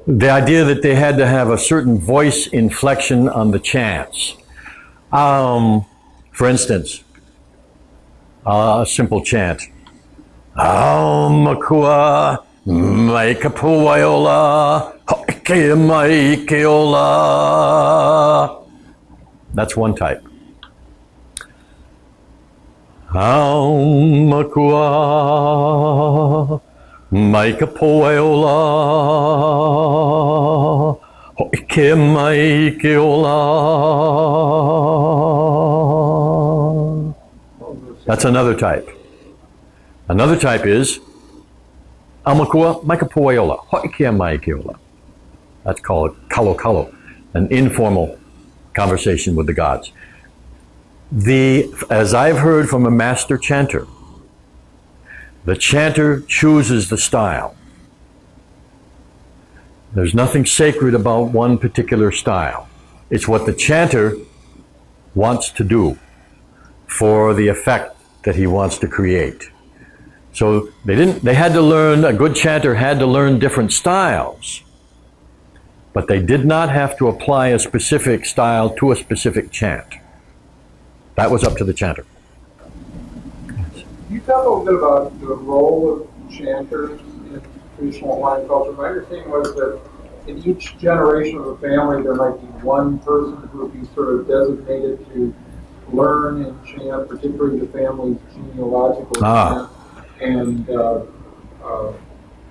the idea that they had to have a certain voice inflection on the chants. For instance, a simple chant. Makua maikapuaiola hoike maikeola. That's one type. Makua maikapuaiola hoike maikeola. That's another type. Another type is Amakua Maikapuaiola, Hoikia Maikeola. That's called kalo kalo, an informal conversation with the gods. As I've heard from a master chanter, the chanter chooses the style. There's nothing sacred about one particular style. It's what the chanter wants to do for the effect that he wants to create. So they had to learn, a good chanter had to learn different styles, but they did not have to apply a specific style to a specific chant. That was up to the chanter. Can you talk a little bit about the role of chanters in traditional Hawaiian culture? My understanding was that in each generation of a family, there might be one person who would be sort of designated to learn and chant, particularly the family's genealogical chant, and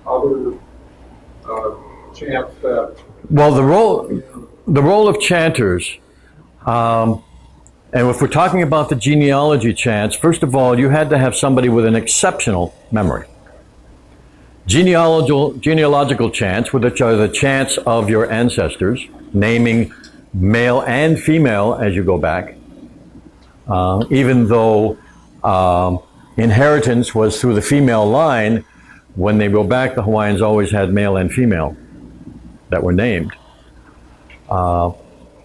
other chants that... Well, the role of chanters, and if we're talking about the genealogy chants, first of all, you had to have somebody with an exceptional memory. Genealogical chants, which are the chants of your ancestors, naming male and female as you go back, even though inheritance was through the female line, when they go back, the Hawaiians always had male and female that were named.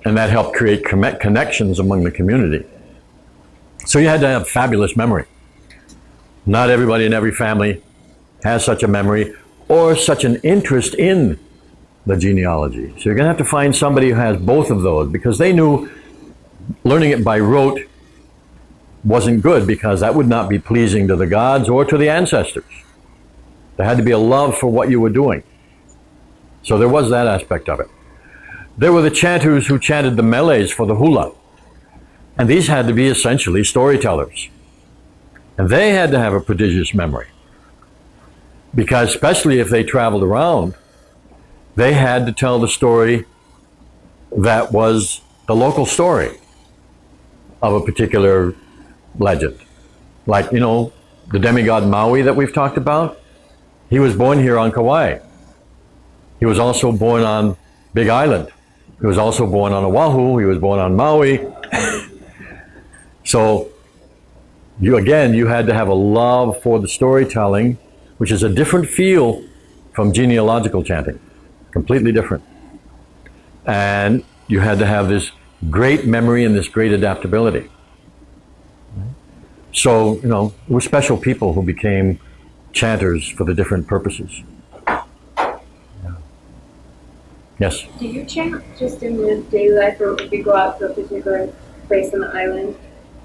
And that helped create connections among the community. So you had to have fabulous memory. Not everybody in every family has such a memory or such an interest in the genealogy. So you're going to have to find somebody who has both of those, because they knew learning it by rote wasn't good, because that would not be pleasing to the gods or to the ancestors. There had to be a love for what you were doing. So there was that aspect of it. There were the chanters who chanted the meles for the hula. And these had to be essentially storytellers. And they had to have a prodigious memory. Because especially if they traveled around, they had to tell the story that was the local story of a particular legend. Like, the demigod Maui that we've talked about, he was born here on Kauai. He was also born on Big Island. He was also born on Oahu. He was born on Maui. So, you had to have a love for the storytelling, which is a different feel from genealogical chanting. Completely different. And you had to have this great memory and this great adaptability. So, it were special people who became chanters for the different purposes. Yeah. Yes? Do you chant just in the daily life, or if you go out to a particular place on the island,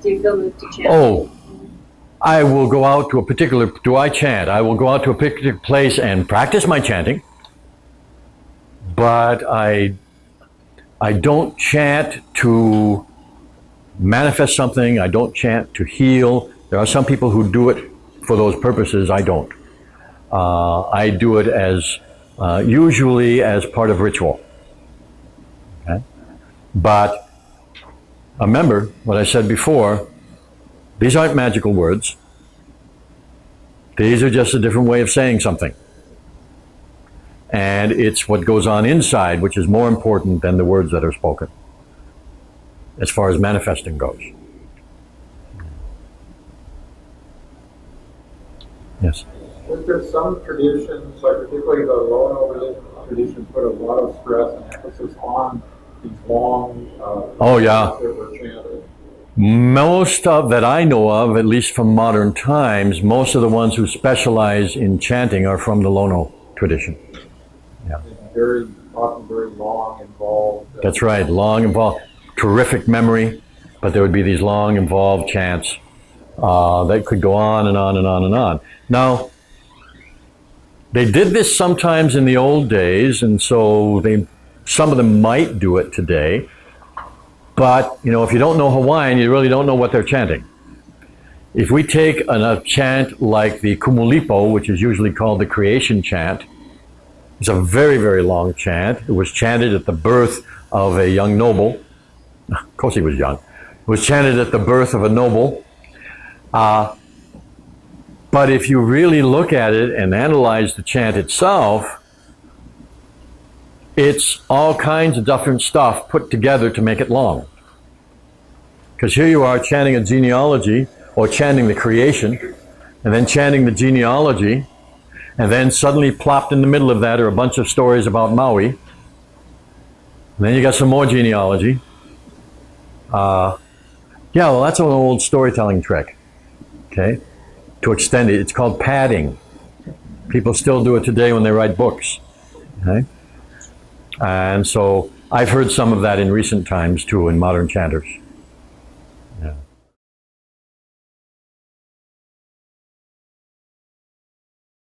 do you feel moved to chant? Oh, I will go out to a particular, I will go out to a particular place and practice my chanting, but I don't chant to manifest something. I don't chant to heal. There are some people who do it for those purposes. I don't. I do it as usually as part of ritual. Okay? But remember what I said before, these aren't magical words. These are just a different way of saying something. And it's what goes on inside which is more important than the words that are spoken, as far as manifesting goes. Yes? Was there some traditions, like particularly the Lono religion tradition, put a lot of stress and emphasis on these long that were chanted? Most of that I know of, at least from modern times, most of the ones who specialize in chanting are from the Lono tradition. Yeah. Very often very long, involved. That's right, long, involved, terrific memory, but there would be these long, involved chants that could go on and on and on and on. Now, they did this sometimes in the old days, and so some of them might do it today. But, you know, if you don't know Hawaiian, you really don't know what they're chanting. If we take a chant like the Kumulipo, which is usually called the creation chant, it's a very, very long chant. It was chanted at the birth of a young noble. Of course he was young. It was chanted at the birth of a noble. But if you really look at it and analyze the chant itself, it's all kinds of different stuff put together to make it long. Because here you are chanting a genealogy, or chanting the creation, and then chanting the genealogy, and then suddenly plopped in the middle of that are a bunch of stories about Maui. And then you got some more genealogy. Yeah, well, that's an old storytelling trick, okay? To extend it, it's called padding. People still do it today when they write books, okay? And so I've heard some of that in recent times too, in modern chanters.